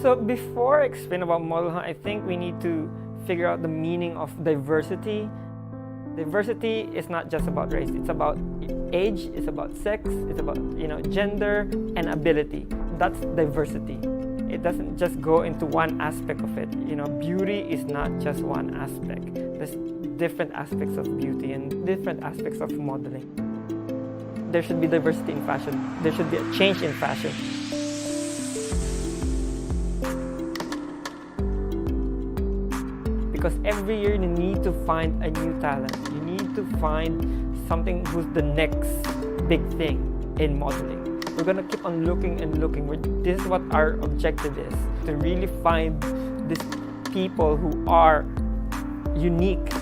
So before I explain about Modelhunt, I think we need to figure out the meaning of diversity. Diversity is not just about race, it's about age, it's about sex, it's about gender and ability. That's diversity. It doesn't just go into one aspect of it. Beauty is not just one aspect. There's different aspects of beauty and different aspects of modeling. There should be diversity in fashion. There should be a change in fashion. Because every year you need to find a new talent. You need to find something who's the next big thing in modeling. We're gonna keep on looking and looking. This is what our objective is, to really find these people who are unique.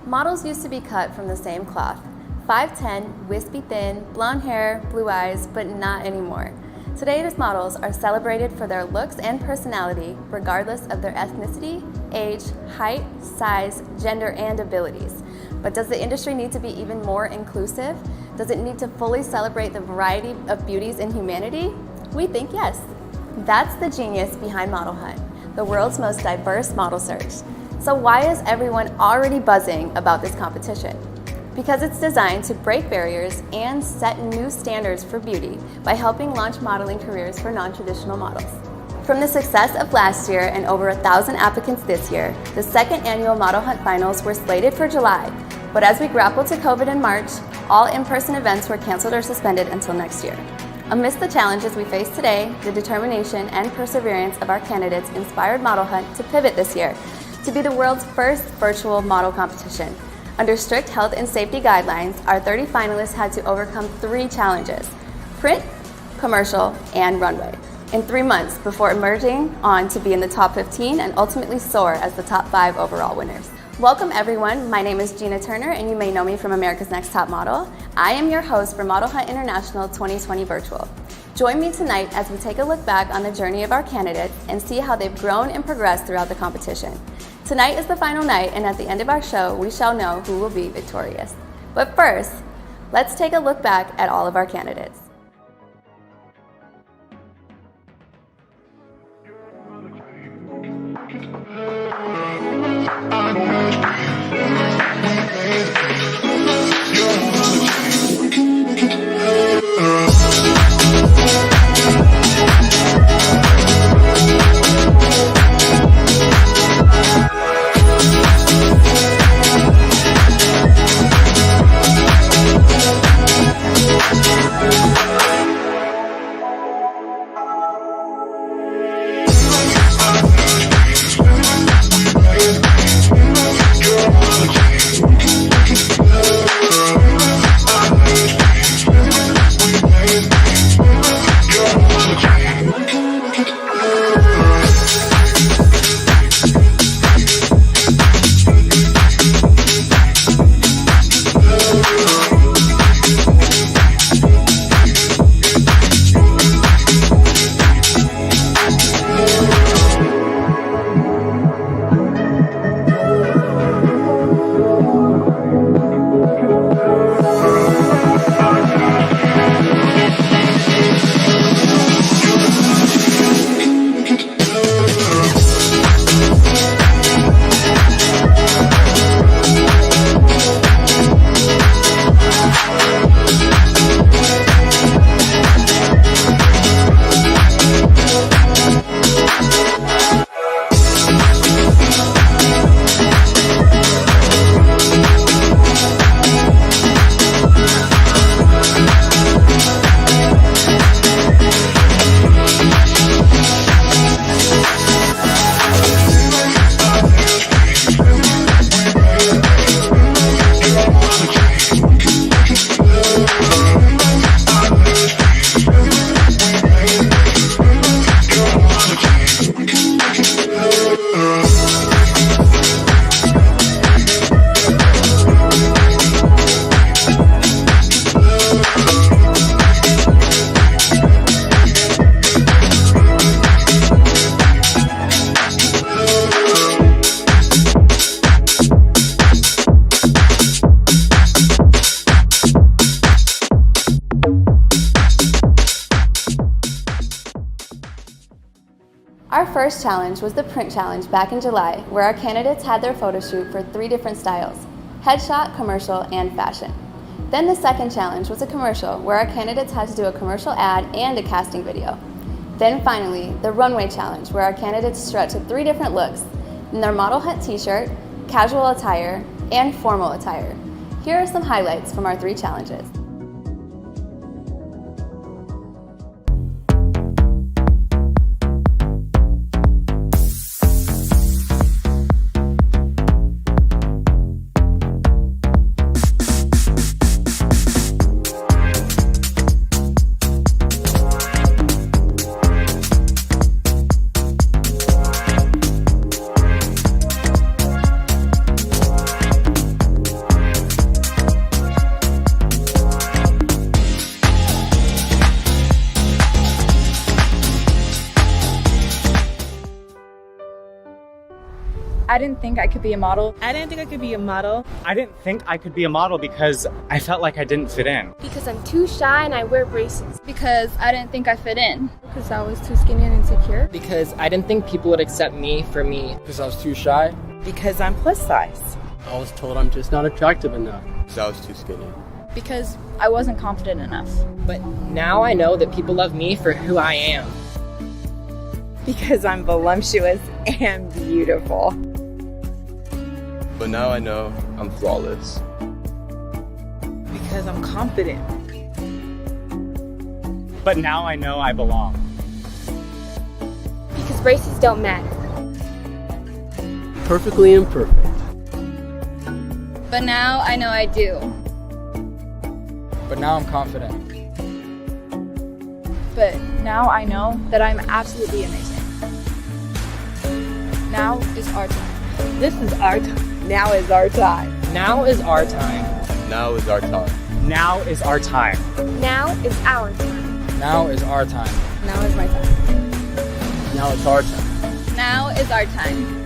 Models used to be cut from the same cloth. 5'10", wispy thin, blonde hair, blue eyes, but not anymore. Today's models are celebrated for their looks and personality, regardless of their ethnicity, age, height, size, gender, and abilities. But does the industry need to be even more inclusive? Does it need to fully celebrate the variety of beauties in humanity? We think yes. That's the genius behind Modelhunt, the world's most diverse model search. So why is everyone already buzzing about this competition? Because it's designed to break barriers and set new standards for beauty by helping launch modeling careers for non-traditional models. From the success of last year and over 1,000 applicants this year, the second annual Modelhunt finals were slated for July. But as we grappled to COVID in March, all in-person events were canceled or suspended until next year. Amidst the challenges we face today, the determination and perseverance of our candidates inspired Modelhunt to pivot this year to be the world's first virtual model competition. Under strict health and safety guidelines, our 30 finalists had to overcome 3 challenges: print, commercial, and runway, in 3 months before emerging on to be in the top 15 and ultimately soar as the top 5 overall winners. Welcome everyone, my name is Gina Turner and you may know me from America's Next Top Model. I am your host for Modelhunt International 2020 Virtual. Join me tonight as we take a look back on the journey of our candidates and see how they've grown and progressed throughout the competition. Tonight is the final night, and at the end of our show, we shall know who will be victorious. But first, let's take a look back at all of our candidates. first challenge was the print challenge back in July, where our candidates had their photo shoot for 3 different styles: headshot, commercial, and fashion. Then the second challenge was a commercial, where our candidates had to do a commercial ad and a casting video. Then finally, the runway challenge, where our candidates strut to 3 different looks in their Modelhunt t-shirt, casual attire, and formal attire. Here are some highlights from our 3 challenges. I didn't think I could be a model. I didn't think I could be a model. I didn't think I could be a model because I felt like I didn't fit in. Because I'm too shy and I wear braces. Because I didn't think I fit in. Because I was too skinny and insecure. Because I didn't think people would accept me for me. Because I was too shy. Because I'm plus size. I was told I'm just not attractive enough. Because I was too skinny. Because I wasn't confident enough. But now I know that people love me for who I am. Because I'm voluptuous and beautiful. But now I know I'm flawless. Because I'm confident. But now I know I belong. Because braces don't matter. Perfectly imperfect. But now I know I do. But now I'm confident. But now I know that I'm absolutely amazing. Now is our time. This is our time. Now is our time. Now is our time. Now is our time. Now is our time. Now is our time. Now is our time. Now is my time. Now it's our time. Now is our time.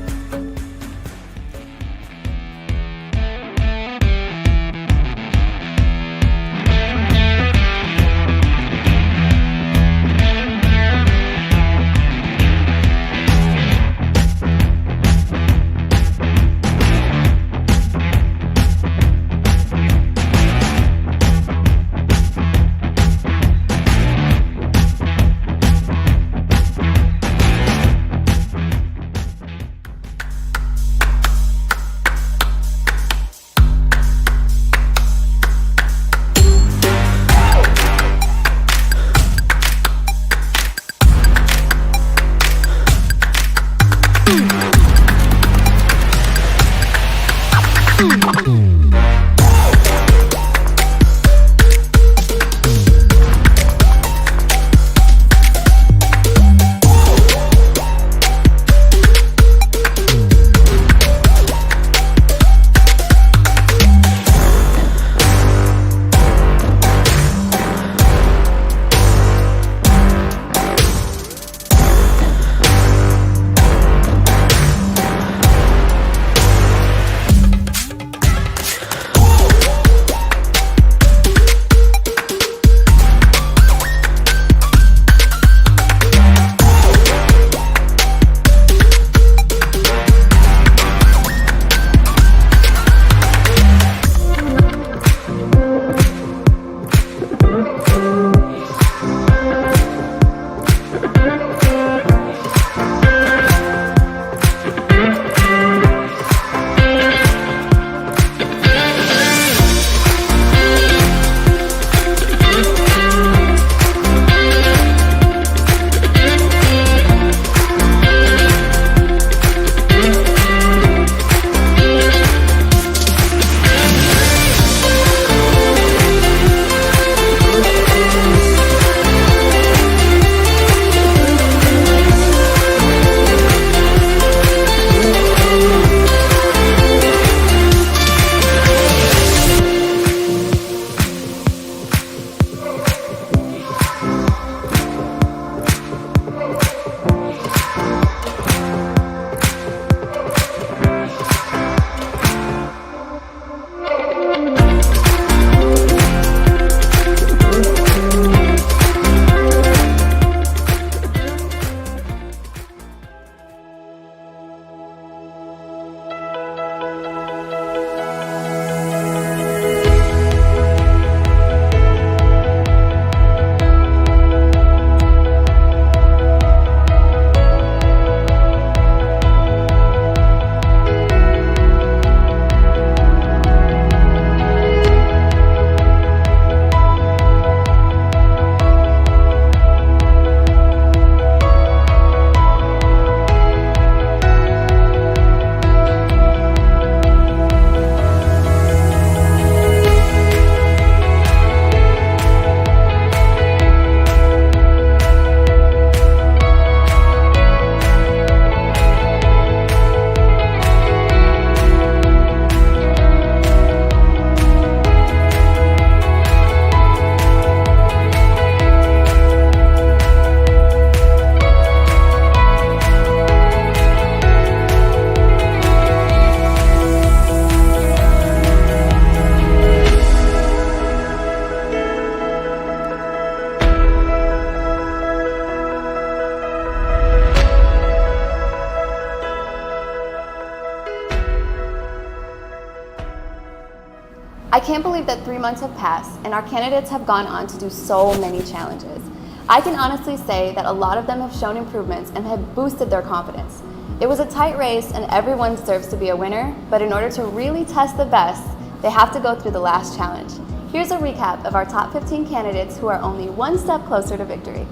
I can't believe that 3 months have passed and our candidates have gone on to do so many challenges. I can honestly say that a lot of them have shown improvements and have boosted their confidence. It was a tight race and everyone deserves to be a winner, but in order to really test the best, they have to go through the last challenge. Here's a recap of our top 15 candidates who are only one step closer to victory.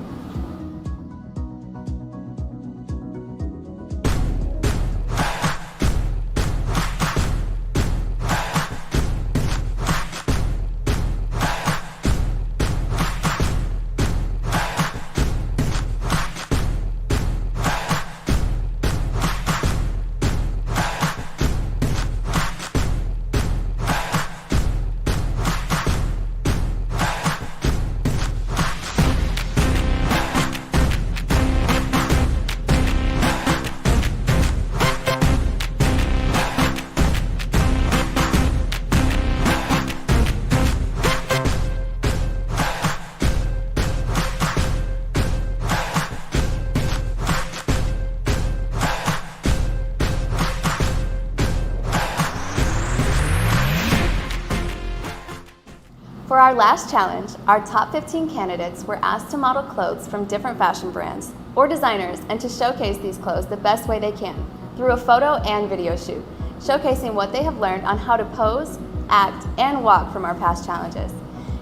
For our last challenge, our top 15 candidates were asked to model clothes from different fashion brands or designers and to showcase these clothes the best way they can through a photo and video shoot, showcasing what they have learned on how to pose, act, and walk from our past challenges.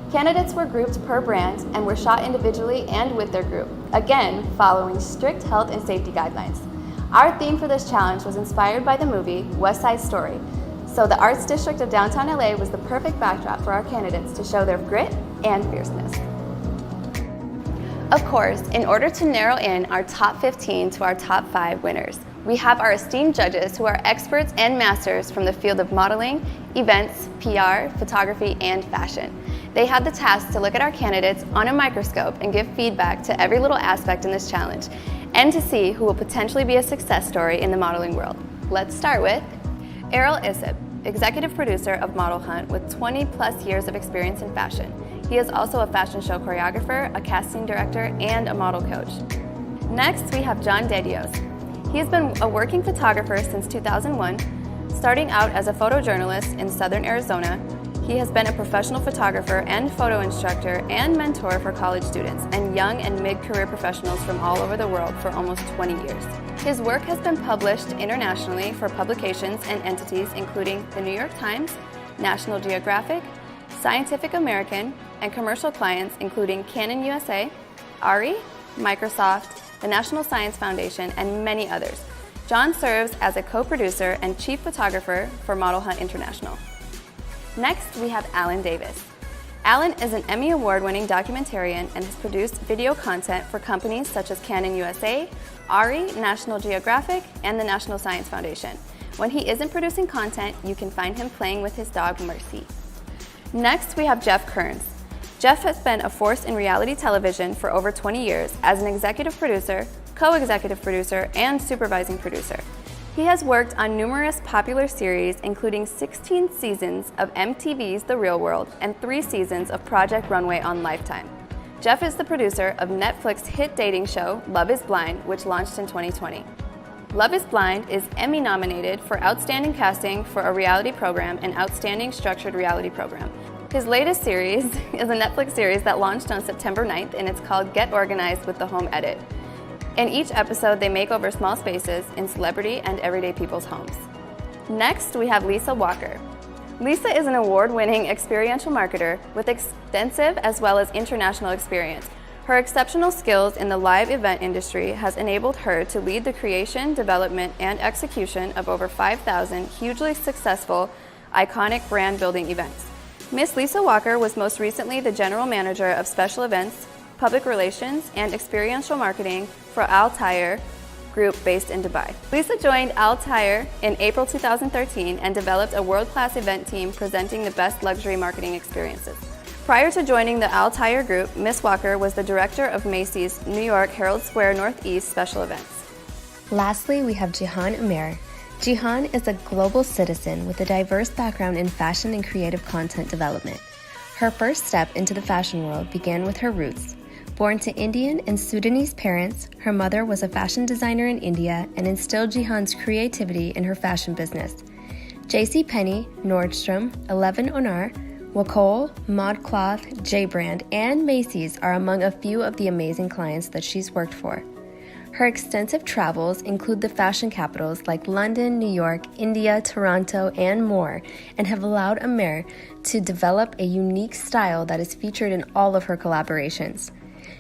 Candidates were grouped per brand and were shot individually and with their group, again following strict health and safety guidelines. Our theme for this challenge was inspired by the movie West Side Story, so the Arts District of downtown LA was the perfect backdrop for our candidates to show their grit and fierceness. Of course, in order to narrow in our top 15 to our top 5 winners, we have our esteemed judges who are experts and masters from the field of modeling, events, PR, photography, and fashion. They had the task to look at our candidates on a microscope and give feedback to every little aspect in this challenge, and to see who will potentially be a success story in the modeling world. Let's start with Errol Issib, executive producer of Modelhunt with 20 plus years of experience in fashion. He is also a fashion show choreographer, a casting director, and a model coach. Next, we have John Dedios. He has been a working photographer since 2001, starting out as a photojournalist in Southern Arizona. He has been a professional photographer and photo instructor and mentor for college students and young and mid-career professionals from all over the world for almost 20 years. His work has been published internationally for publications and entities including the New York Times, National Geographic, Scientific American, and commercial clients including Canon USA, ARRI, Microsoft, the National Science Foundation, and many others. John serves as a co-producer and chief photographer for Modelhunt International. Next, we have Alan Davis. Alan is an Emmy Award-winning documentarian and has produced video content for companies such as Canon USA, ARRI, National Geographic, and the National Science Foundation. When he isn't producing content, you can find him playing with his dog, Mercy. Next, we have Jeff Kearns. Jeff has been a force in reality television for over 20 years as an executive producer, co-executive producer, and supervising producer. He has worked on numerous popular series, including 16 seasons of MTV's The Real World and 3 seasons of Project Runway on Lifetime. Jeff is the producer of Netflix hit dating show Love is Blind, which launched in 2020. Love is Blind is Emmy nominated for Outstanding Casting for a Reality Program and Outstanding Structured Reality Program. His latest series is a Netflix series that launched on September 9th, and it's called Get Organized with the Home Edit. In each episode, they make over small spaces in celebrity and everyday people's homes. Next, we have Lisa Walker. Lisa is an award-winning experiential marketer with extensive as well as international experience. Her exceptional skills in the live event industry has enabled her to lead the creation, development, and execution of over 5,000 hugely successful, iconic brand-building events. Miss Lisa Walker was most recently the General Manager of Special Events, Public Relations, and Experiential Marketing for Altair Group based in Dubai. Lisa joined Altair in April 2013 and developed a world-class event team presenting the best luxury marketing experiences. Prior to joining the Altair Group, Ms. Walker was the director of Macy's New York Herald Square Northeast Special Events. Lastly, we have Jihan Umair. Jihan is a global citizen with a diverse background in fashion and creative content development. Her first step into the fashion world began with her roots. Born to Indian and Sudanese parents, her mother was a fashion designer in India and instilled Jihan's creativity in her fashion business. JCPenney, Nordstrom, 11 Honor, Wacol, ModCloth, J-Brand, and Macy's are among a few of the amazing clients that she's worked for. Her extensive travels include the fashion capitals like London, New York, India, Toronto, and more, and have allowed Amer to develop a unique style that is featured in all of her collaborations.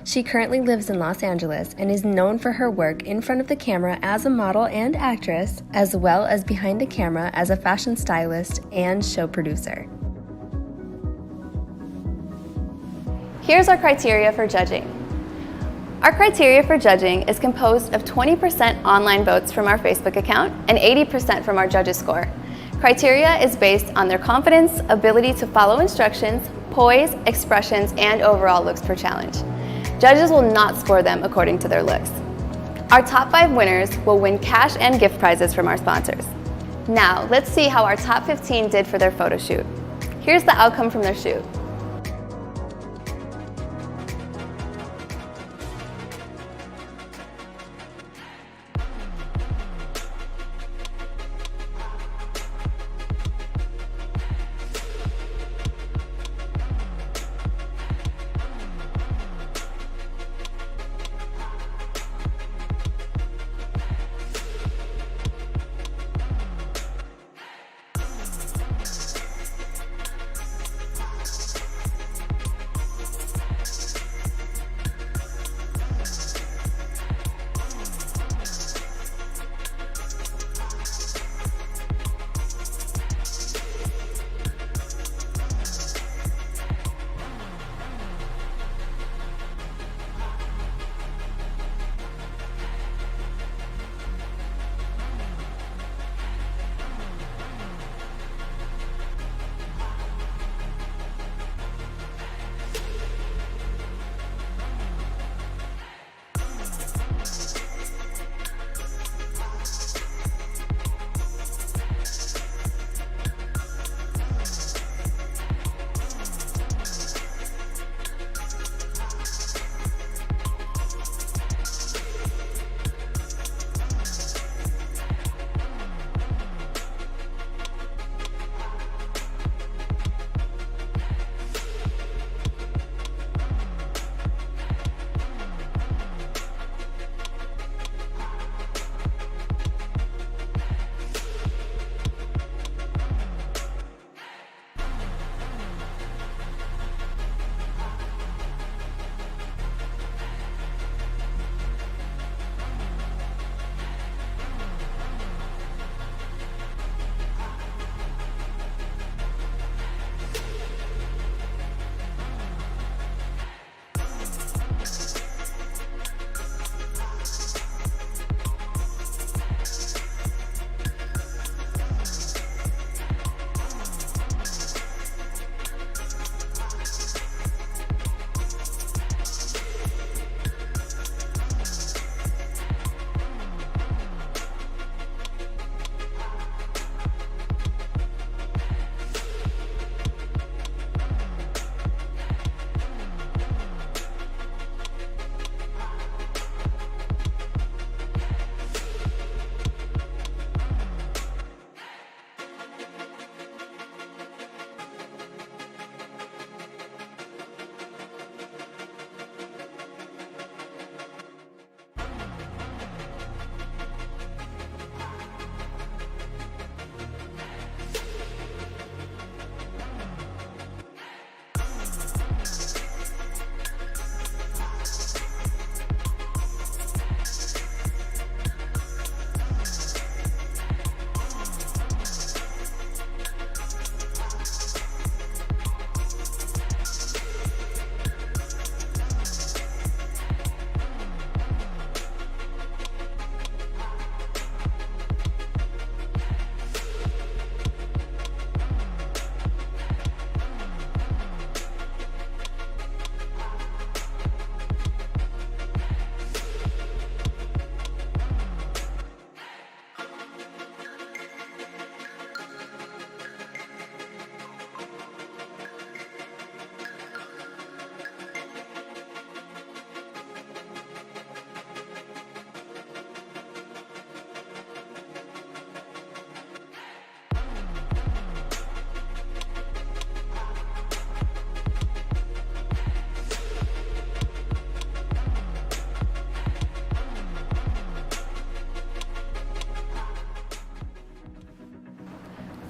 She currently lives in Los Angeles and is known for her work in front of the camera as a model and actress, as well as behind the camera as a fashion stylist and show producer. Here's our criteria for judging. Our criteria for judging is composed of 20% online votes from our Facebook account and 80% from our judges score. Criteria is based on their confidence, ability to follow instructions, poise, expressions, and overall looks per challenge. Judges will not score them according to their looks. Our top 5 winners will win cash and gift prizes from our sponsors. Now, let's see how our top 15 did for their photo shoot. Here's the outcome from their shoot.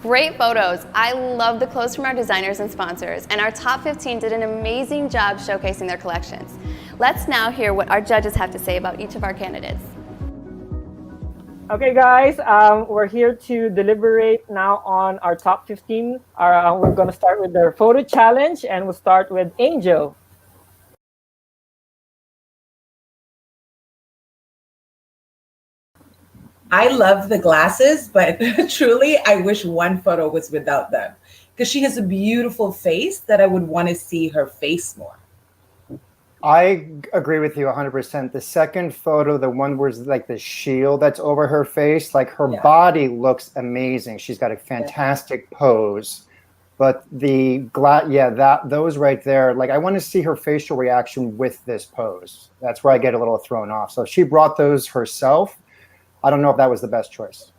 Great photos. I love the clothes from our designers and sponsors, and our top 15 did an amazing job showcasing their collections. Let's now hear what our judges have to say about each of our candidates. Okay, guys, we're here to deliberate now on our top 15. We're going to start with their photo challenge, and we'll start with Angel. I love the glasses, but truly, I wish one photo was without them because she has a beautiful face that I would want to see her face more. I agree with you 100%. The second photo, the one where it's like the shield that's over her face, like her body looks amazing. She's got a fantastic pose. But the those right there, like I want to see her facial reaction with this pose. That's where I get a little thrown off. So if she brought those herself, I don't know if that was the best choice.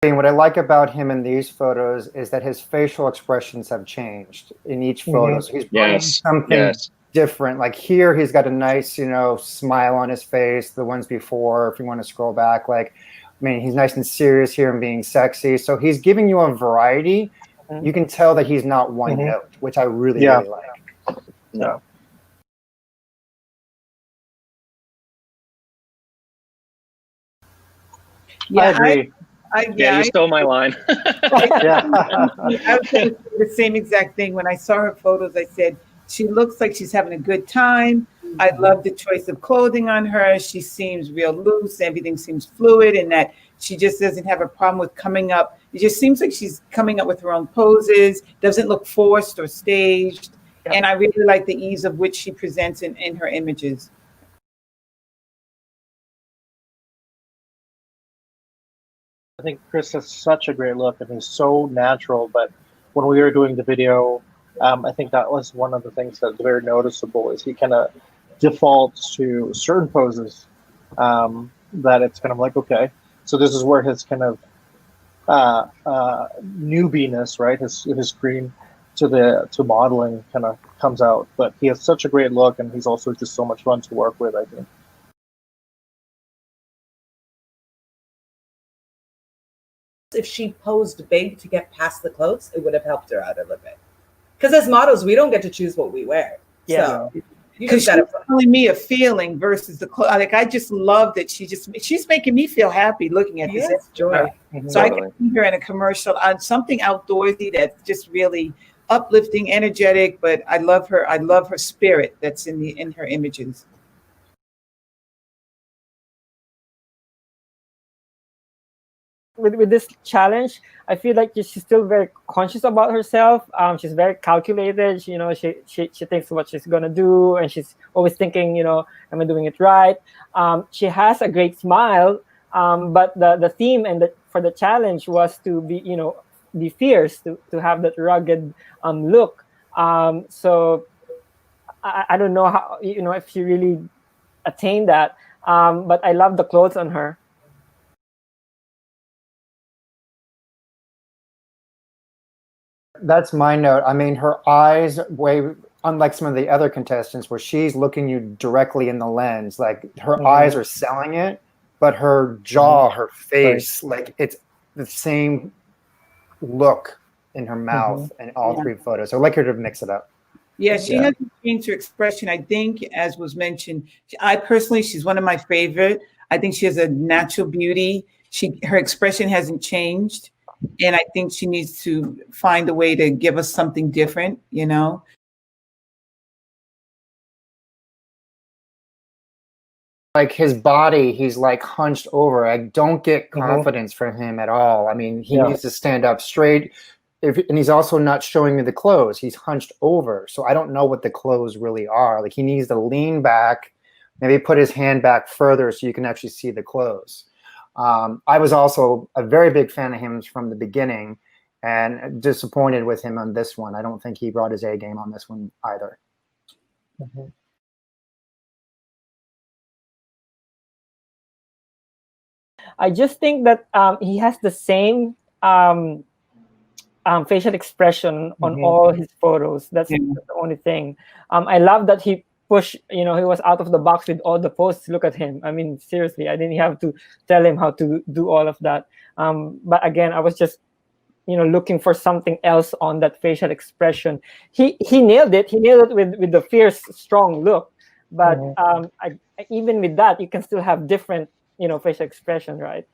And what I like about him in these photos is that his facial expressions have changed in each photo. So he's bringing something different. Like here, he's got a nice, smile on his face. The ones before, if you want to scroll back, he's nice and serious here and being sexy. So he's giving you a variety. You can tell that he's not one note, which I really like. No. Yeah, I agree. You stole my line. I was saying the same exact thing. When I saw her photos, I said, she looks like she's having a good time. I love the choice of clothing on her. She seems real loose. Everything seems fluid, and that she just doesn't have a problem with coming up. It just seems like she's coming up with her own poses, doesn't look forced or staged. And I really like the ease of which she presents in her images. I think Chris has such a great look and he's so natural. But when we were doing the video, I think that was one of the things that's very noticeable is he kind of defaults to certain poses that it's kind of like, okay, so this is where his kind of newbiness, right? His green to modeling kind of comes out, but he has such a great look and he's also just so much fun to work with, I think. If she posed big to get past the clothes, it would have helped her out a little bit. Because as models, we don't get to choose what we wear. So because she's telling me a feeling versus the clothes. Like I just love that she's making me feel happy looking at this. It's joy. So I can see her in a commercial on something outdoorsy that's just really uplifting, energetic, but I love her. I love her spirit that's in her images. With this challenge, I feel like she's still very conscious about herself. She's very calculated. She thinks what she's gonna do, and she's always thinking, am I doing it right? She has a great smile, but the theme for the challenge was to be fierce, to have that rugged look. So I don't know how if she really attained that. But I love the clothes on her. That's my note. I mean, her eyes, unlike some of the other contestants where she's looking you directly in the lens, like her eyes are selling it, but her jaw, her face, like it's the same look in her mouth in all three photos. So I'd like her to mix it up. Yeah, she hasn't changed her expression. I think, as was mentioned, she's one of my favorite. I think she has a natural beauty. Her expression hasn't changed. And I think she needs to find a way to give us something different, Like his body, he's like hunched over. I don't get confidence from him at all. I mean, he needs to stand up straight. And he's also not showing me the clothes. He's hunched over. So I don't know what the clothes really are. Like he needs to lean back, maybe put his hand back further so you can actually see the clothes. I was also a very big fan of him from the beginning and disappointed with him on this one. I don't think he brought his A game on this one either. I just think that he has the same facial expression on all his photos. That's the only thing. I love that he push, he was out of the box with all the posts. Look at him. I mean, seriously, I didn't have to tell him how to do all of that. But again, I was just, looking for something else on that facial expression. He nailed it. He nailed it with the fierce, strong look. But even with that, you can still have different, facial expression, right?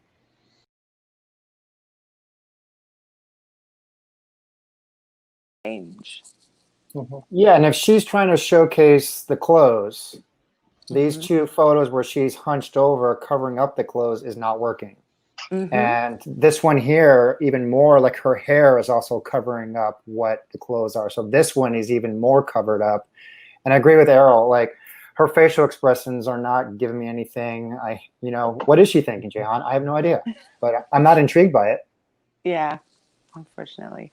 Yeah, and if she's trying to showcase the clothes, these two photos where she's hunched over covering up the clothes is not working. And this one here, even more, like her hair is also covering up what the clothes are. So this one is even more covered up. And I agree with Errol, like her facial expressions are not giving me anything. What is she thinking, Jehan? I have no idea, but I'm not intrigued by it. Yeah, unfortunately.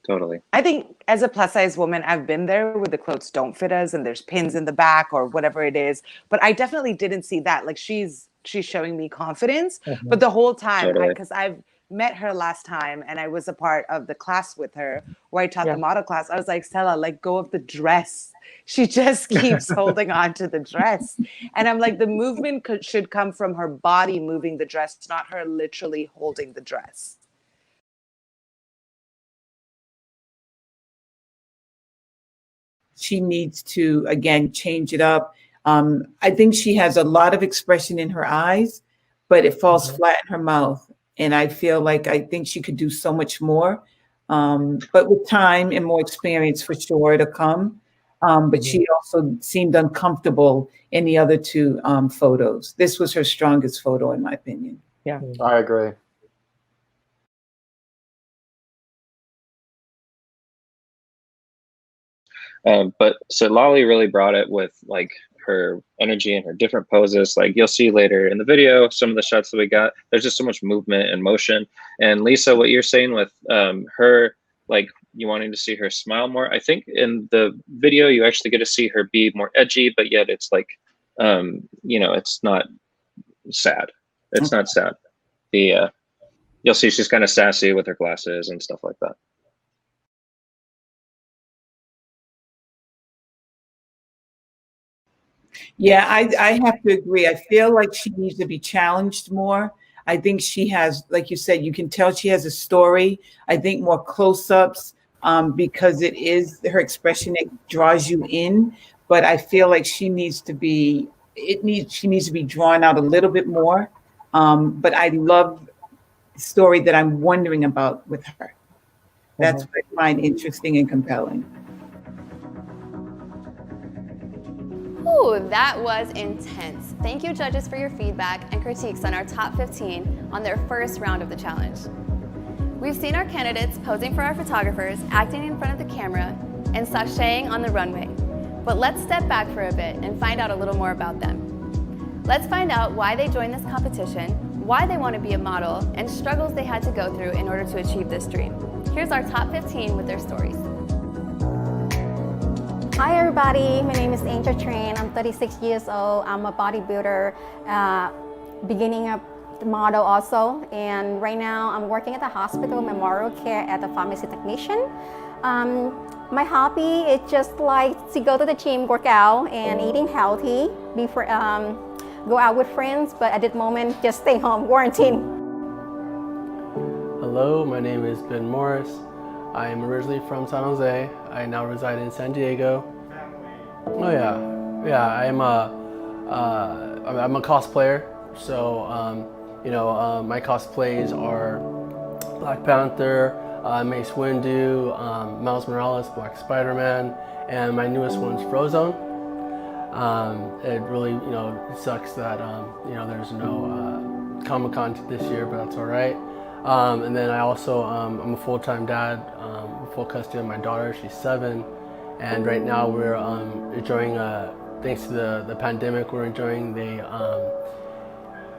Totally. I think as a plus size woman, I've been there where the clothes don't fit us and there's pins in the back or whatever it is. But I definitely didn't see that. Like she's showing me confidence. But the whole time, because I've met her last time and I was a part of the class with her where I taught the model class, I was like, Stella, let go of the dress. She just keeps holding on to the dress. And I'm like, the movement should come from her body moving the dress, not her literally holding the dress. She needs to, again, change it up. I think she has a lot of expression in her eyes, but it falls flat in her mouth. And I think she could do so much more. But with time and more experience, for sure, it'll come. But she also seemed uncomfortable in the other two photos. This was her strongest photo, in my opinion. Yeah, I agree. But so Lolly really brought it with like her energy and her different poses. Like you'll see later in the video, some of the shots that we got, there's just so much movement and motion. And Lisa, what you're saying with her, like you wanting to see her smile more, I think in the video, you actually get to see her be more edgy, but yet it's like, it's not sad. It's not sad. You'll see she's kind of sassy with her glasses and stuff like that. Yeah, I have to agree. I feel like she needs to be challenged more. I think she has, like you said, you can tell she has a story. I think more close-ups because it is her expression that draws you in. But I feel like she needs to be drawn out a little bit more. But I love the story that I'm wondering about with her. That's what I find interesting and compelling. Ooh, that was intense. Thank you, judges, for your feedback and critiques on our top 15 on their first round of the challenge. We've seen our candidates posing for our photographers, acting in front of the camera, and sashaying on the runway. But let's step back for a bit and find out a little more about them. Let's find out why they joined this competition, why they want to be a model, and struggles they had to go through in order to achieve this dream. Here's our top 15 with their stories. Hi everybody, my name is Angel Train. I'm 36 years old. I'm a bodybuilder, beginning of the model also. And right now I'm working at the hospital, memorial care at the pharmacy technician. My hobby is just like to go to the gym, work out and eating healthy, go out with friends, but at this moment, just stay home, quarantine. Hello, my name is Ben Morris. I am originally from San Jose. I now reside in San Diego. Oh yeah. I'm a cosplayer. So my cosplays are Black Panther, Mace Windu, Miles Morales, Black Spider-Man, and my newest one's Frozone. It really sucks that there's no Comic-Con this year, but that's all right. And then I also, I'm a full-time dad, full custody of my daughter, she's 7. And right now we're enjoying, thanks to the pandemic, we're enjoying the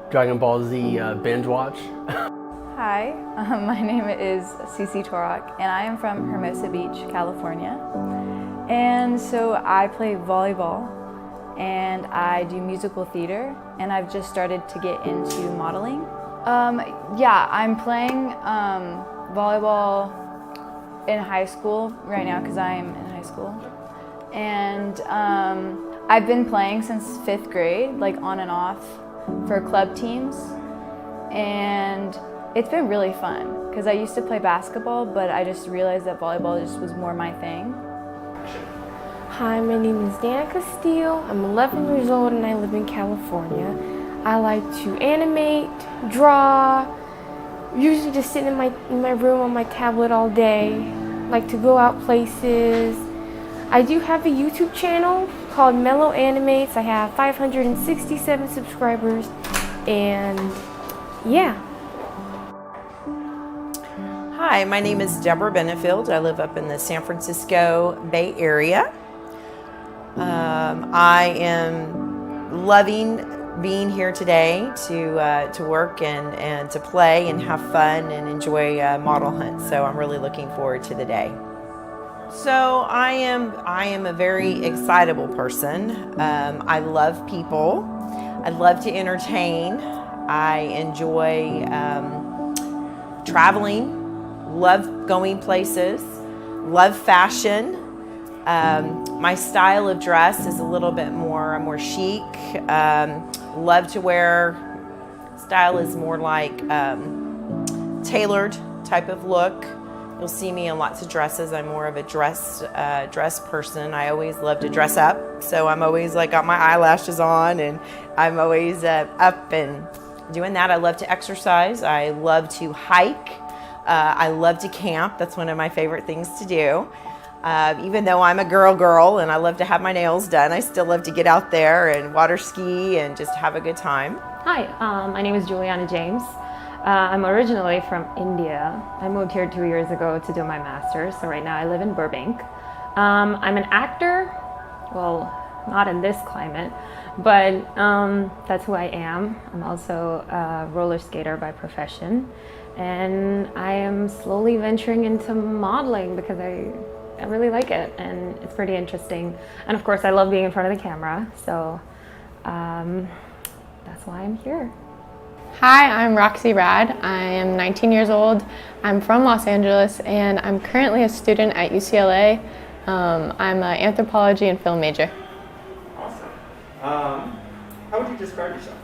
Dragon Ball Z binge watch. Hi, my name is Cece Torok, and I am from Hermosa Beach, California. And so I play volleyball, and I do musical theater, and I've just started to get into modeling. Yeah, I'm playing volleyball in high school right now because I am in high school. And I've been playing since 5th grade, like on and off for club teams. And it's been really fun because I used to play basketball, but I just realized that volleyball just was more my thing. Hi, my name is Dana Castillo. I'm 11 years old and I live in California. I like to animate, draw, usually just sit in my room on my tablet all day. Like to go out places. I do have a YouTube channel called Mellow Animates. I have 567 subscribers and yeah. Hi, my name is Deborah Benefield. I live up in the San Francisco Bay Area. I am loving being here today to work and to play and have fun and enjoy Modelhunt. So I'm really looking forward to the day. So I am a very excitable person. I love people. I love to entertain. I enjoy traveling, love going places, love fashion. My style of dress is a little bit more chic. Love to wear, style is more like tailored type of look. You'll see me in lots of dresses. I'm more of a dress person. I always love to dress up. So I'm always like got my eyelashes on and I'm always up and doing that. I love to exercise. I love to hike. I love to camp. That's one of my favorite things to do. Even though I'm a girl and I love to have my nails done, I still love to get out there and water ski and just have a good time. Hi, my name is Juliana James. I'm originally from India. I moved here 2 years ago to do my master's, so right now I live in Burbank. I'm an actor, well, not in this climate, but that's who I am. I'm also a roller skater by profession, and I am slowly venturing into modeling because I really like it and it's pretty interesting. And of course I love being in front of the camera, so that's why I'm here. Hi, I'm Roxy Rad. I am 19 years old. I'm from Los Angeles and I'm currently a student at UCLA. I'm an anthropology and film major. Awesome. How would you describe yourself?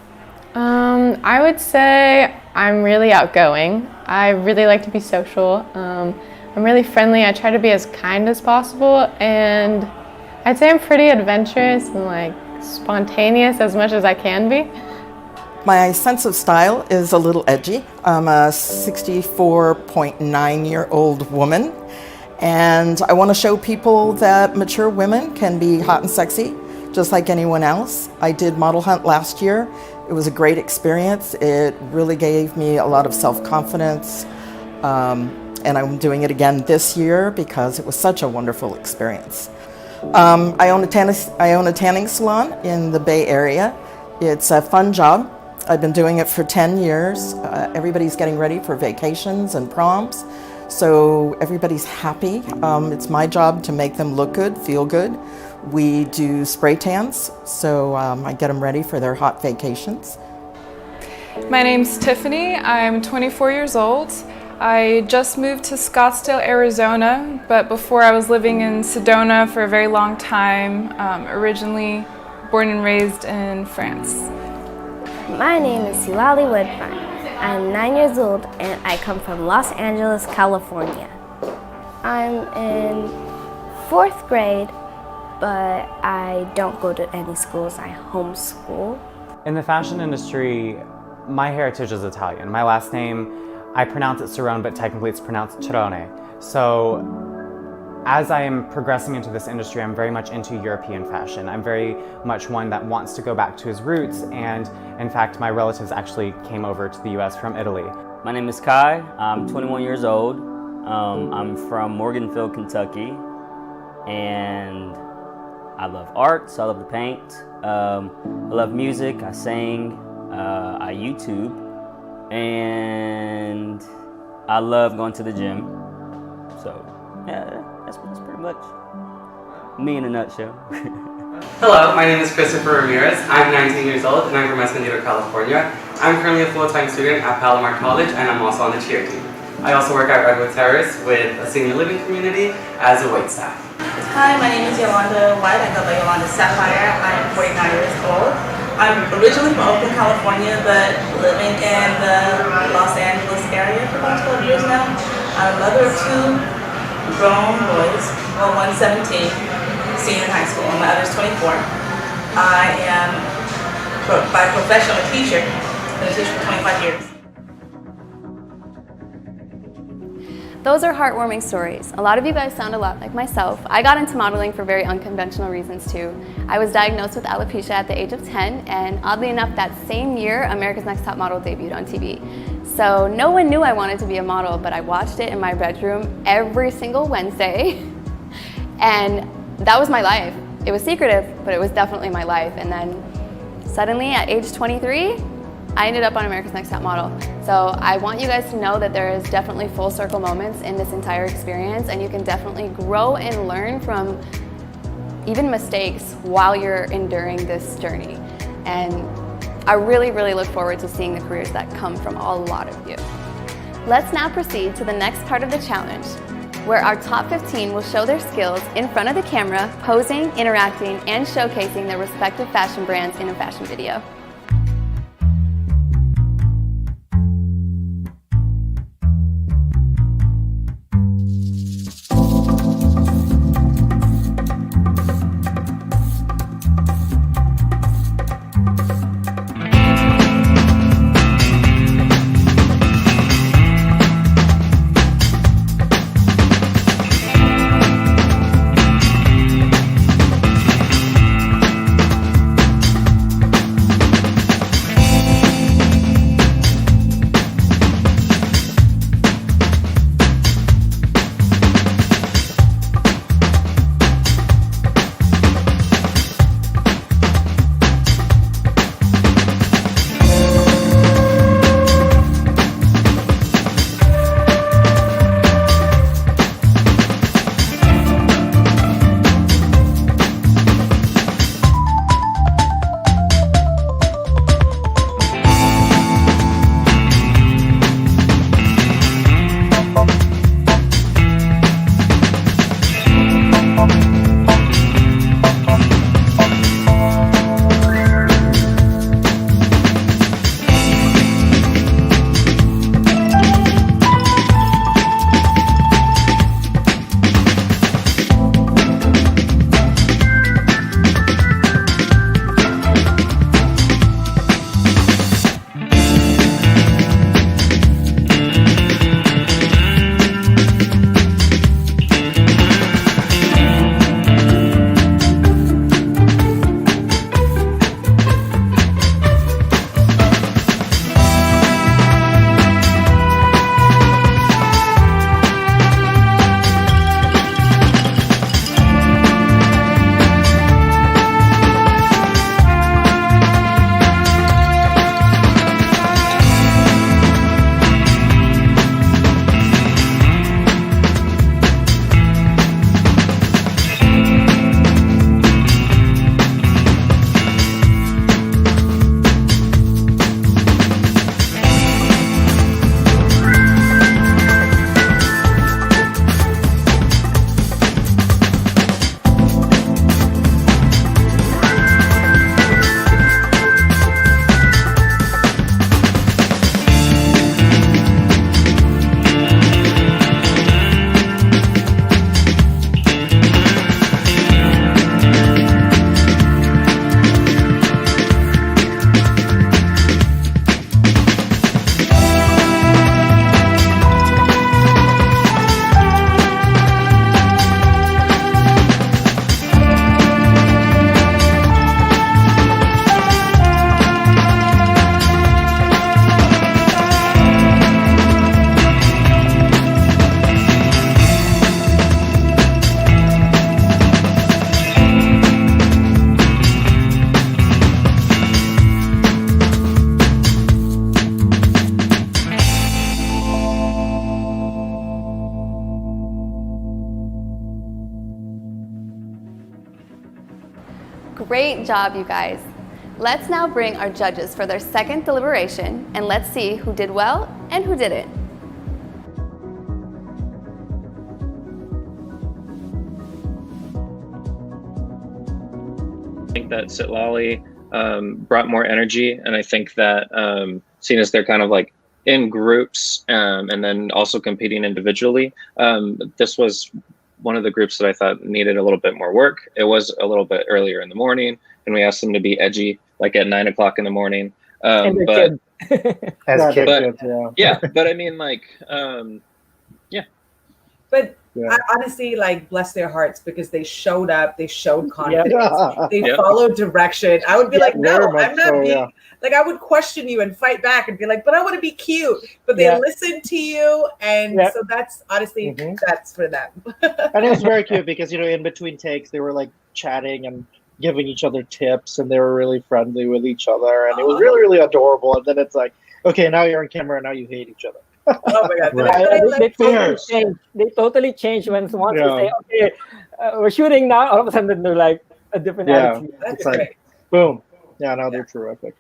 I would say I'm really outgoing. I really like to be social. I'm really friendly. I try to be as kind as possible, and I'd say I'm pretty adventurous and like spontaneous as much as I can be. My sense of style is a little edgy. I'm a 64.9-year-old woman, and I want to show people that mature women can be hot and sexy, just like anyone else. I did Modelhunt last year. It was a great experience. It really gave me a lot of self-confidence. And I'm doing it again this year because it was such a wonderful experience. I own a tanning salon in the Bay Area. It's a fun job. I've been doing it for 10 years. Everybody's getting ready for vacations and proms, so everybody's happy. It's my job to make them look good, feel good. We do spray tans, so I get them ready for their hot vacations. My name's Tiffany. I'm 24 years old. I just moved to Scottsdale, Arizona, but before I was living in Sedona for a very long time, originally born and raised in France. My name is Silali Woodburn. I'm 9 years old and I come from Los Angeles, California. I'm in 4th grade, but I don't go to any schools. I homeschool. In the fashion industry, my heritage is Italian. My last name, I pronounce it Cerrone, but technically it's pronounced Cerrone. So as I am progressing into this industry, I'm very much into European fashion. I'm very much one that wants to go back to his roots, and in fact, my relatives actually came over to the US from Italy. My name is Kai. I'm 21 years old. I'm from Morganville, Kentucky, and I love art, so I love to paint. I love music, I sing, I YouTube, and I love going to the gym. So yeah, that's pretty much me in a nutshell. Hello, my name is Christopher Ramirez. I'm 19 years old and I'm from Escondido, California. I'm currently a full-time student at Palomar College and I'm also on the cheer team. I also work at Redwood Terrace with a senior living community as a waitstaff. Hi, my name is Yolanda White. I go by Yolanda Sapphire. I am 49 years old. I'm originally from Oakland, California, but living in the Los Angeles area for about 12 years now. I'm a mother of 2 grown boys. Well, one's 17, senior in high school, and my other's 24. I am, by profession, a teacher. I've been a teacher for 25 years. Those are heartwarming stories. A lot of you guys sound a lot like myself. I got into modeling for very unconventional reasons too. I was diagnosed with alopecia at the age of 10, and oddly enough, that same year, America's Next Top Model debuted on TV. So no one knew I wanted to be a model, but I watched it in my bedroom every single Wednesday, and that was my life. It was secretive, but it was definitely my life. And then suddenly at age 23, I ended up on America's Next Top Model. So I want you guys to know that there is definitely full circle moments in this entire experience, and you can definitely grow and learn from even mistakes while you're enduring this journey. And I really, really look forward to seeing the careers that come from a lot of you. Let's now proceed to the next part of the challenge, where our top 15 will show their skills in front of the camera, posing, interacting, and showcasing their respective fashion brands in a fashion video. Great job, you guys. Let's now bring our judges for their second deliberation, and let's see who did well and who didn't. think that Sitlali brought more energy, and I think that seeing as they're kind of like in groups and then also competing individually, this was one of the groups that I thought needed a little bit more work. It was a little bit earlier in the morning, and we asked them to be edgy, like at 9 o'clock in the morning. But As kids, yeah, but I mean, like, yeah. But Yeah. I honestly, like, bless their hearts, because they showed up, they showed confidence, Yeah. they Yeah. followed direction. I would be Yeah, like, no, very much I'm not so, being, yeah. like, I would question you and fight back and be like, but I want to be cute. But they Yeah. listened to you, and Yeah. so that's honestly, that's for them. And it was very cute because, you know, in between takes, they were like chatting and giving each other tips, and they were really friendly with each other, and it was really, really adorable. And then it's like, okay, now you're on camera, and now you hate each other. Oh my God. They totally changed when once Yeah. we say, okay, we're shooting now, all of a sudden they're like a different Yeah, attitude. it's like, boom. Yeah, now they're terrific.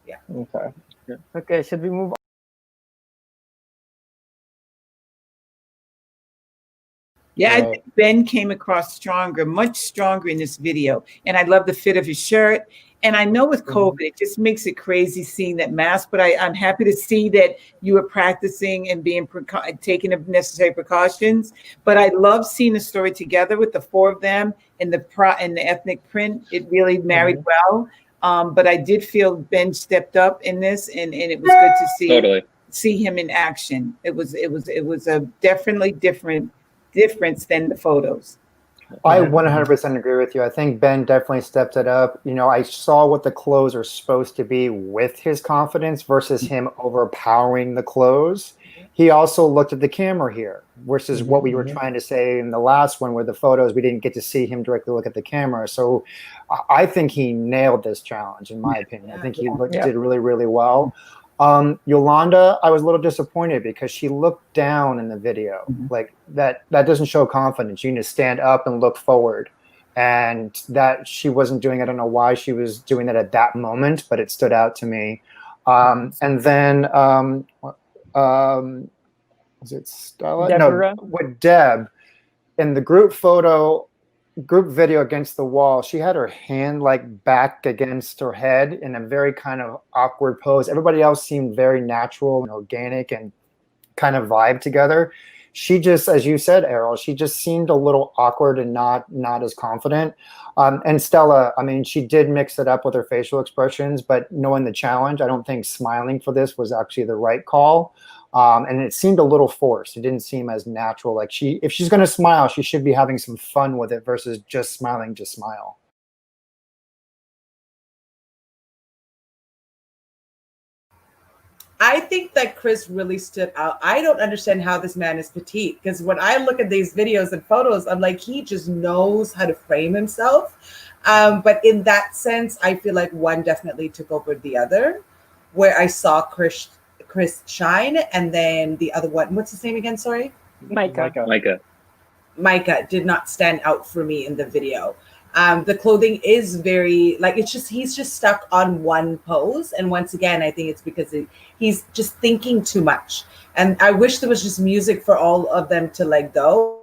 Yeah. Okay. Okay, should we move on? Yeah, I think Ben came across stronger, much stronger in this video. And I love the fit of his shirt. And I know with COVID, it just makes it crazy seeing that mask, but I'm happy to see that you were practicing and being taking the necessary precautions. But I love seeing the story together with the four of them and the ethnic print. It really married well. But I did feel Ben stepped up in this, and it was good to see him in action. It was a definitely difference than the photos. I 100% agree with you. I think Ben definitely stepped it up. You know, I saw what the clothes are supposed to be with his confidence versus him overpowering the clothes. He also looked at the camera here versus what we were trying to say in the last one where the photos, we didn't get to see him directly look at the camera. So I think he nailed this challenge, in my opinion. I think he did really, really well. Yolanda, I was a little disappointed because she looked down in the video. Like that doesn't show confidence. You need to stand up and look forward. And that she wasn't doing it. I don't know why she was doing that at that moment, but it stood out to me. And then was it Stella? Deborah? No, with Deb in the group video against the wall, she had her hand like back against her head in a very kind of awkward pose. Everybody else seemed very natural and organic and kind of vibe together. She just, as you said, Errol, she just seemed a little awkward and not as confident. And Stella, I mean, she did mix it up with her facial expressions, but knowing the challenge, I don't think smiling for this was actually the right call. And it seemed a little forced. It didn't seem as natural. Like if she's going to smile, she should be having some fun with it versus just smiling to smile. I think that Chris really stood out. I don't understand how this man is petite, because when I look at these videos and photos, I'm like, he just knows how to frame himself. But in that sense, I feel like one definitely took over the other, where I saw Chris shine, and then the other one, what's his name again? Sorry? Micah. Micah did not stand out for me in the video. The clothing is very, like, he's just stuck on one pose. And once again, I think it's because he's just thinking too much. And I wish there was just music for all of them to let go.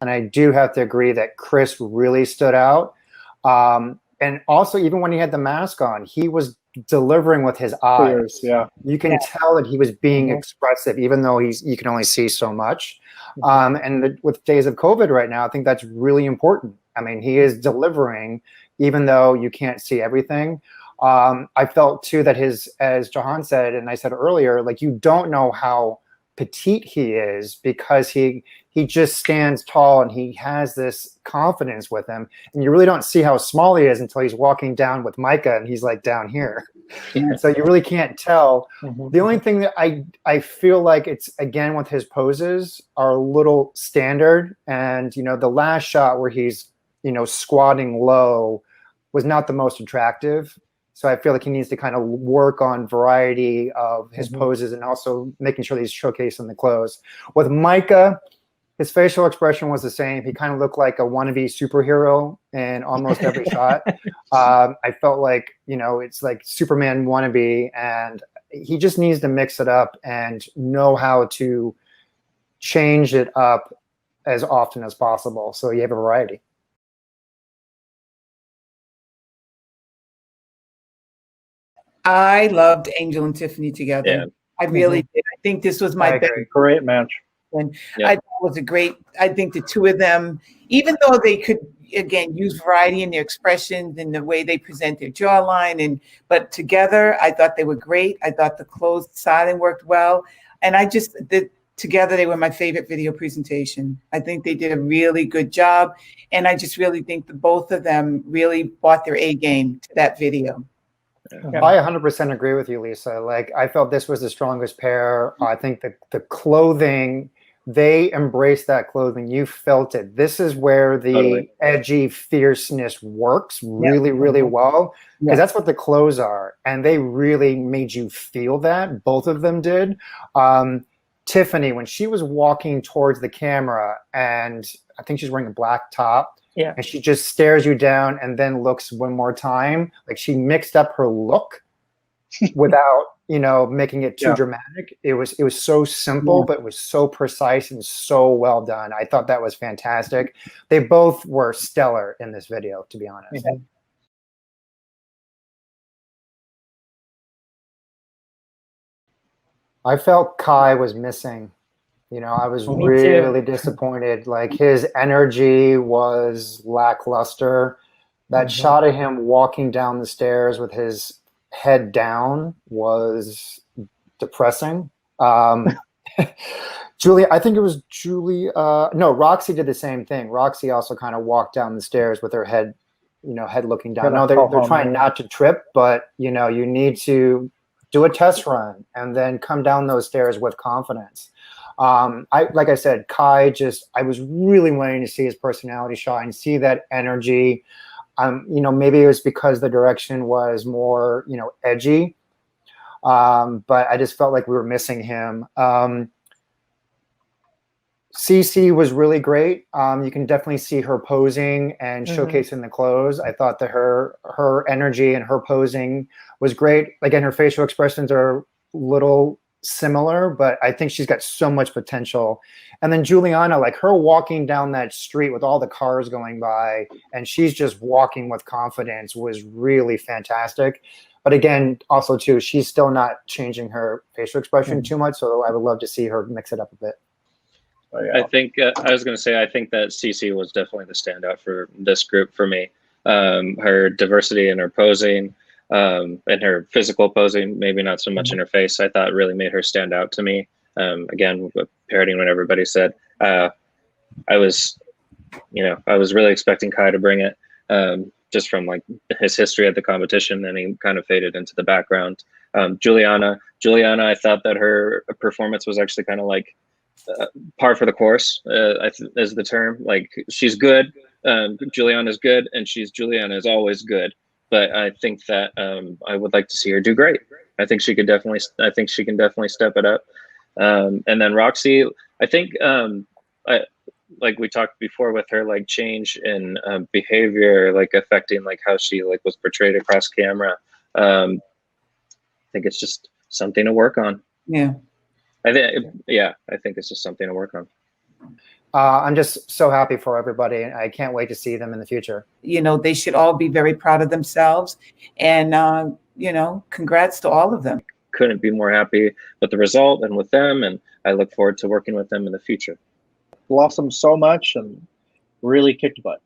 And I do have to agree that Chris really stood out. And also, even when he had the mask on, he was delivering with his eyes. Yeah. You can tell that he was being expressive, even though you can only see so much. And with days of COVID right now, I think that's really important. I mean, he is delivering, even though you can't see everything. I felt too that as Jahan said, and I said earlier, like, you don't know how petite he is because he just stands tall and he has this confidence with him, and you really don't see how small he is until he's walking down with Micah and he's like down here. So you really can't tell. The only thing that I feel like it's, again, with his poses are a little standard, and the last shot where he's squatting low was not the most attractive. So I feel like he needs to kind of work on variety of his poses and also making sure that he's showcasing the clothes. With Micah, his facial expression was the same. He kind of looked like a wannabe superhero in almost every shot. I felt like, it's like Superman wannabe, and he just needs to mix it up and know how to change it up as often as possible so you have a variety. I loved Angel and Tiffany together. Yeah. I really did. I think this was my best. Great match. And Yeah. I thought it was a great, I think the two of them, even though they could, again, use variety in their expressions and the way they present their jawline, but together, I thought they were great. I thought the closed styling worked well. And together, they were my favorite video presentation. I think they did a really good job. And I just really think that both of them really brought their A game to that video. I 100% agree with you, Lisa. Like, I felt this was the strongest pair. I think the clothing, they embraced that clothing. You felt it. This is where the edgy fierceness works really, really well, because that's what the clothes are. And they really made you feel that. Both of them did. Tiffany, when she was walking towards the camera, and I think she's wearing a black top, and she just stares you down and then looks one more time. Like, she mixed up her look without, making it too dramatic. It was so simple, but it was so precise and so well done. I thought that was fantastic. They both were stellar in this video, to be honest. I felt Kai was missing. I was really disappointed. Like, his energy was lackluster. That shot of him walking down the stairs with his head down was depressing. Julie, I think it was Julie. No, Roxy did the same thing. Roxy also kind of walked down the stairs with her head, head looking down. No, they're trying not to trip, but you need to do a test run and then come down those stairs with confidence. Like I said, Kai I was really wanting to see his personality shine, see that energy. Maybe it was because the direction was more, edgy. But I just felt like we were missing him. Cece was really great. You can definitely see her posing and showcasing the clothes. I thought that her energy and her posing was great. Again, her facial expressions are a little similar, but I think she's got so much potential. And then Juliana, like, her walking down that street with all the cars going by and she's just walking with confidence was really fantastic. But again, also too, she's still not changing her facial expression too much, so I would love to see her mix it up a bit. I think I was going to say, I think that Cece was definitely the standout for this group for me. Her diversity in her posing, and her physical posing, maybe not so much in her face, I thought really made her stand out to me. Again, parroting what everybody said, I was really expecting Kai to bring it, just from like his history at the competition, and he kind of faded into the background. Juliana, I thought that her performance was actually kind of like par for the course, is the term. Like, she's good. Juliana's good, and Juliana is always good. But I think that I would like to see her do great. I think she can definitely step it up. And then Roxy, I think, like we talked before with her, like, change in behavior, like affecting like how she like was portrayed across camera. I think it's just something to work on. I think it's just something to work on. I'm just so happy for everybody, and I can't wait to see them in the future. They should all be very proud of themselves, and congrats to all of them. Couldn't be more happy with the result and with them, and I look forward to working with them in the future. Blossomed so much and really kicked butt.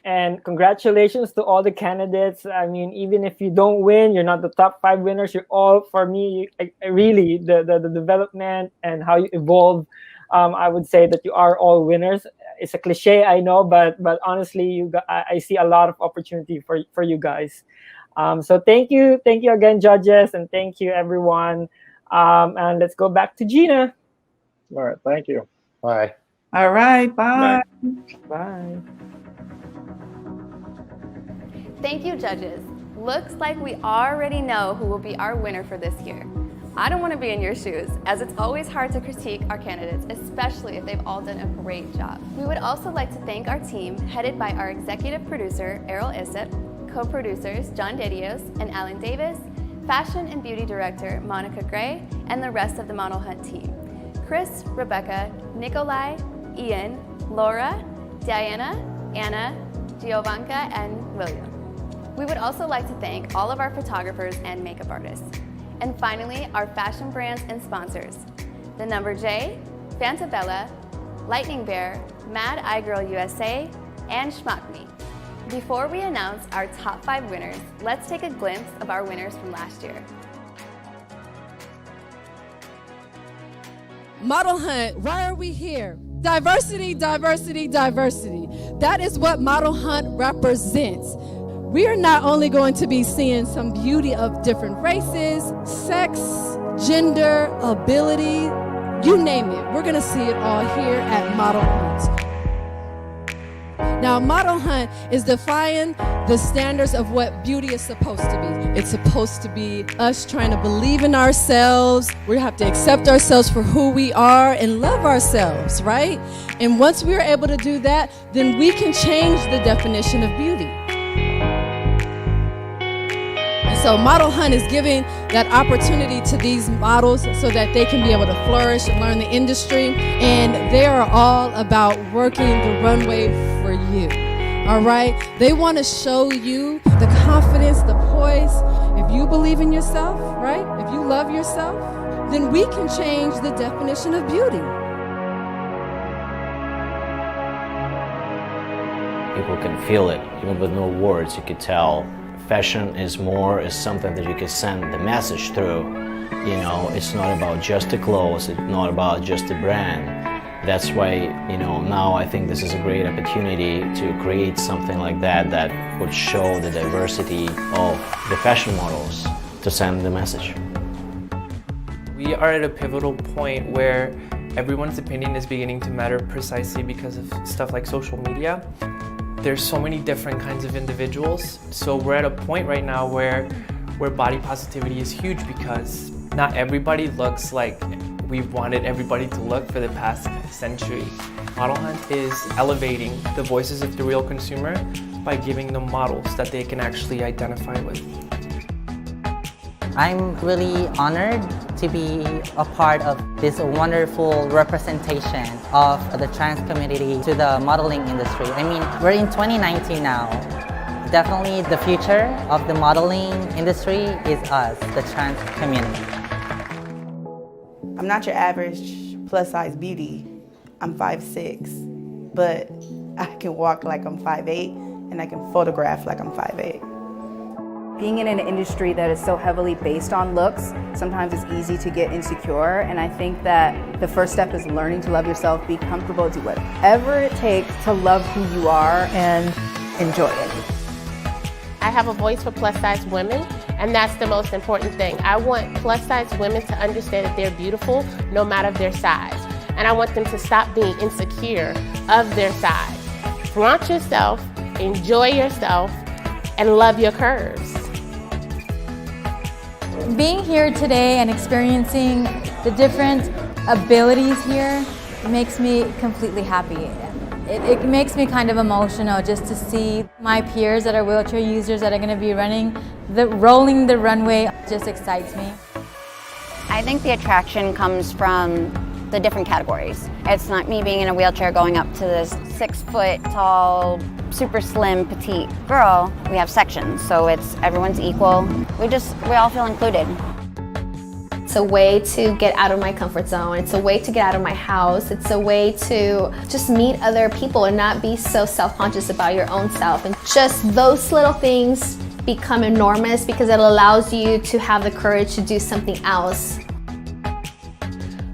And congratulations to all the candidates. I mean, even if you don't win, you're not the top 5 winners. You're all, for me, really the development and how you evolve. I would say that you are all winners. It's a cliche, I know, but honestly, I see a lot of opportunity for you guys. So thank you again, judges, and thank you everyone. And let's go back to Gina. All right, thank you. Bye. All right, bye. Bye. Thank you, judges. Looks like we already know who will be our winner for this year. I don't want to be in your shoes, as it's always hard to critique our candidates, especially if they've all done a great job. We would also like to thank our team, headed by our executive producer, Errol Issip, co-producers, John Didios and Alan Davis, fashion and beauty director, Monica Gray, and the rest of the Modelhunt team. Chris, Rebecca, Nikolai, Ian, Laura, Diana, Anna, Giovanka, and William. We would also like to thank all of our photographers and makeup artists. And finally, our fashion brands and sponsors. The Number J, Fanta Bella, Lightning Bear, Mad Eye Girl USA, and Schmuck Me. Before we announce our top 5 winners, let's take a glimpse of our winners from last year. Modelhunt, why are we here? Diversity, diversity, diversity. That is what Modelhunt represents. We are not only going to be seeing some beauty of different races, sex, gender, ability, you name it. We're gonna see it all here at Modelhunt. Now, Modelhunt is defying the standards of what beauty is supposed to be. It's supposed to be us trying to believe in ourselves. We have to accept ourselves for who we are and love ourselves, right? And once we're able to do that, then we can change the definition of beauty. And so Modelhunt is giving that opportunity to these models so that they can be able to flourish and learn the industry. And they are all about working the runway for you. All right? They want to show you the confidence, the poise. If you believe in yourself, right? If you love yourself, then we can change the definition of beauty. People can feel it, even with no words. You could tell fashion is something that you can send the message through. You know, it's not about just the clothes, it's not about just the brand. That's why, you know, now I think this is a great opportunity to create something like that that would show the diversity of the fashion models to send the message. We are at a pivotal point where everyone's opinion is beginning to matter precisely because of stuff like social media. There's so many different kinds of individuals, so we're at a point right now where body positivity is huge because not everybody looks like we've wanted everybody to look for the past century. Modelhunt is elevating the voices of the real consumer by giving them models that they can actually identify with. I'm really honored to be a part of this wonderful representation of the trans community to the modeling industry. I mean, we're in 2019 now. Definitely the future of the modeling industry is us, the trans community. I'm not your average plus size beauty. I'm 5'6", but I can walk like I'm 5'8", and I can photograph like I'm 5'8". Being in an industry that is so heavily based on looks, sometimes it's easy to get insecure, and I think that the first step is learning to love yourself, be comfortable, do whatever it takes to love who you are and enjoy it. I have a voice for plus size women, and that's the most important thing. I want plus size women to understand that they're beautiful no matter their size. And I want them to stop being insecure of their size. Flaunt yourself, enjoy yourself, and love your curves. Being here today and experiencing the different abilities here makes me completely happy. It makes me kind of emotional just to see my peers that are wheelchair users that are going to be rolling the runway. Just excites me. I think the attraction comes from the different categories. It's not me being in a wheelchair going up to this 6 foot tall, super slim, petite girl. We have sections, so everyone's equal. We all feel included. It's a way to get out of my comfort zone. It's a way to get out of my house. It's a way to just meet other people and not be so self-conscious about your own self. And just those little things become enormous because it allows you to have the courage to do something else.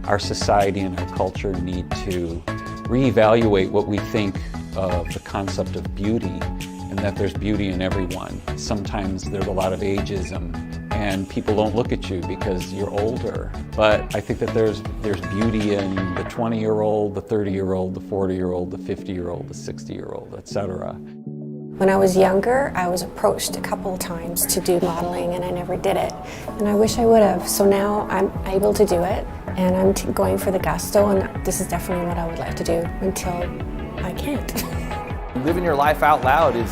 Our society and our culture need to reevaluate what we think of the concept of beauty, and that there's beauty in everyone. Sometimes there's a lot of ageism and people don't look at you because you're older. But I think that there's beauty in the 20-year-old, the 30-year-old, the 40-year-old, the 50-year-old, the 60-year-old, etc. When I was younger, I was approached a couple of times to do modeling and I never did it. And I wish I would have. So now I'm able to do it and I'm going for the gusto, and this is definitely what I would like to do until I can't. Living your life out loud is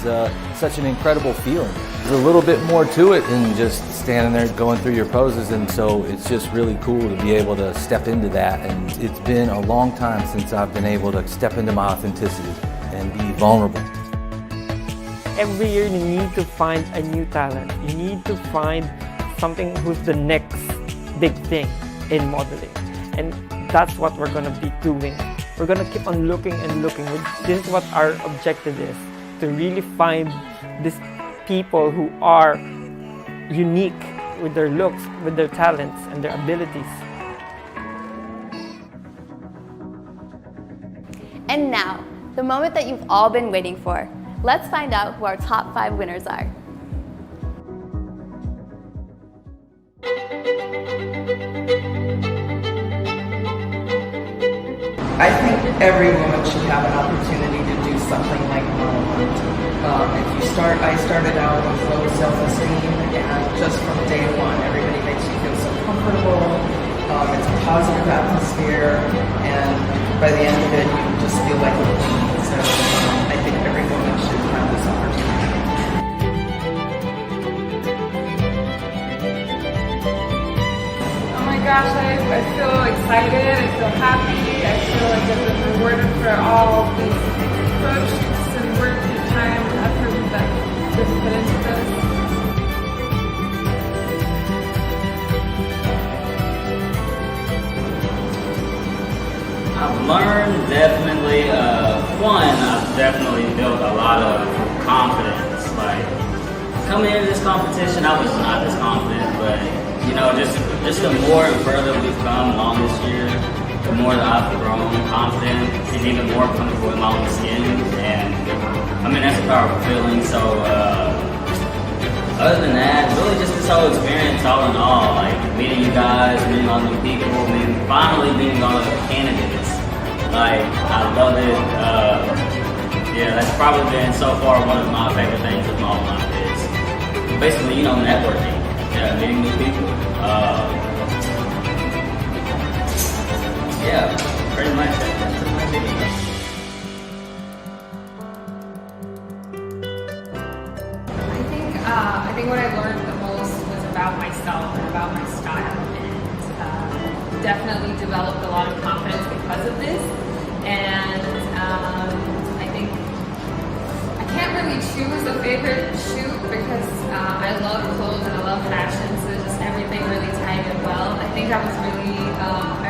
such an incredible feeling. There's a little bit more to it than just standing there going through your poses, and so it's just really cool to be able to step into that. And it's been a long time since I've been able to step into my authenticity and be vulnerable. every year you need to find a new talent. You need to find something who's the next big thing in modeling. And that's what we're gonna be doing. We're gonna keep on looking and looking. This is what our objective is, to really find these people who are unique with their looks, with their talents and their abilities. And now, the moment that you've all been waiting for. Let's find out who our top 5 winners are. I think every woman should have an opportunity to do something like Modelhunt. I started out with low self-esteem, and just from day one, everybody makes you feel so comfortable. It's a positive atmosphere, and by the end of it, you just feel like a queen. So I think every woman should have this opportunity. Oh my gosh, I feel excited, I feel happy, I feel like I've been rewarded for all these approaches and work and time and effort that was put into this. I've learned definitely, one, I've definitely built a lot of confidence. Like, coming into this competition, I was not this confident, but you know, just the more and further we've come along this year, the more that I've grown confident and even more comfortable in my own skin. And I mean, that's a powerful feeling. So, other than that, really just this whole experience all in all, like meeting you guys, meeting all new people, finally meeting all of the candidates. Like, I love it. Yeah, that's probably been so far one of my favorite things with Modelhunt is basically, you know, networking. Yeah, meeting new people. Yeah, pretty much that's pretty much it. I think what I learned the most was about myself and about my style, and definitely developed a lot of confidence because of this. And I think I can't really choose a favorite shoot because I love clothes and I love fashion, so just everything really tied in well. I think I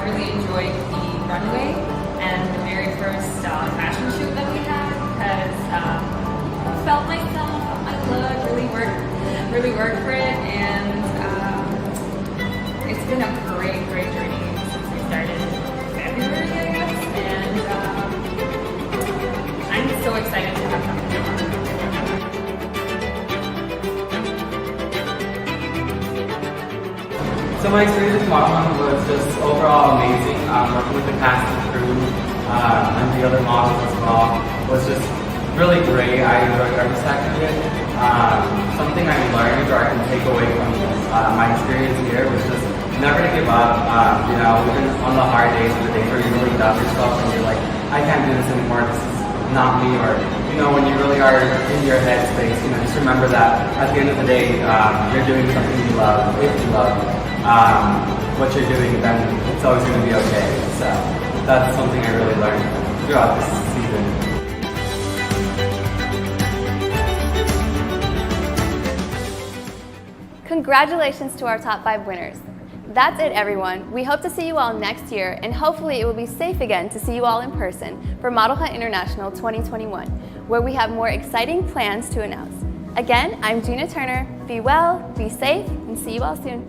really enjoyed the runway and the very first fashion shoot that we had because I felt myself, my look, really worked for it, and it's been a great journey since we started in February, I guess, and I'm so excited to have something to work on. So my experience with Modelhunt was just overall amazing. Working with the cast and crew and the other models as well was just really great. I enjoyed every second of it. Something I learned or I can take away from my experience here was just never to give up. You know, even on the hard days, the days where you really doubt yourself and you're like, I can't do this anymore, this is not me, or you know, when you really are in your headspace, you know, just remember that at the end of the day, you're doing something you love. If you love what you're doing, then it's always going to be okay. So that's something I really learned throughout this season. Congratulations to our top 5 winners. That's it, everyone. We hope to see you all next year, and hopefully it will be safe again to see you all in person for Modelhunt International 2021, where we have more exciting plans to announce. Again, I'm Gina Turner. Be well, be safe, and see you all soon.